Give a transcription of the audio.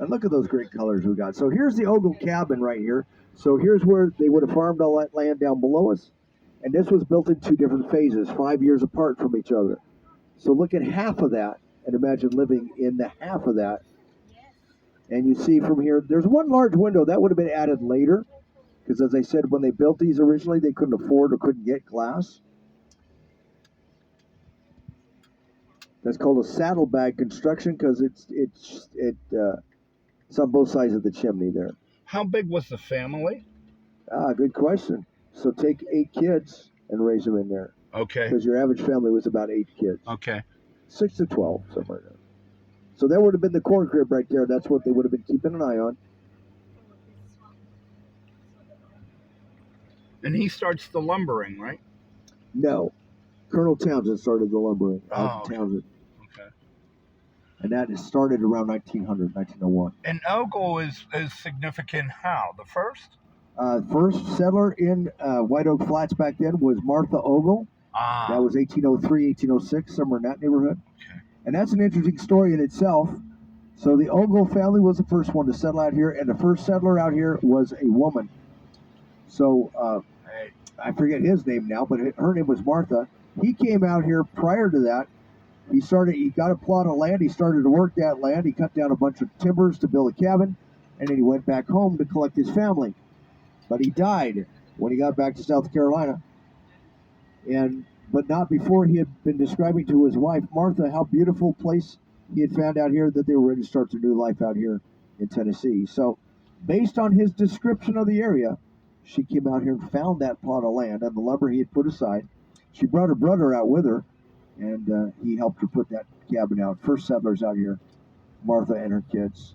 And look at those great colors we got. So here's the Ogle cabin right here. So here's where they would have farmed all that land down below us. And this was built in 2 different phases, 5 years apart from each other. So look at half of that and imagine living in the half of that. And you see from here, there's one large window that would have been added later. Because as I said, when they built these originally, they couldn't afford or couldn't get glass. That's called a saddlebag construction because it's on both sides of the chimney there. How big was the family? Good question. So take 8 kids and raise them in there. Okay. Because your average family was about 8 kids. Okay. 6 to 12, somewhere there. So that would have been the corn crib right there. That's what they would have been keeping an eye on. And he starts the lumbering, right? No. Colonel Townsend started the lumbering. Okay. Townsend. Okay. And that started around 1900, 1901. And Ogle is significant how? The first? First settler in White Oak Flats back then was Martha Ogle. That was 1803, 1806, somewhere in that neighborhood. Okay. And that's an interesting story in itself. So the Ogle family was the first one to settle out here, and the first settler out here was a woman. So I forget his name now, but her name was Martha. He came out here prior to that. He got a plot of land. He started to work that land. He cut down a bunch of timbers to build a cabin, and then he went back home to collect his family. But he died when he got back to South Carolina. But not before he had been describing to his wife, Martha, how beautiful place he had found out here, that they were ready to start their new life out here in Tennessee. So based on his description of the area, she came out here and found that plot of land and the lumber he had put aside. She brought her brother out with her, and he helped her put that cabin out. First settlers out here, Martha and her kids.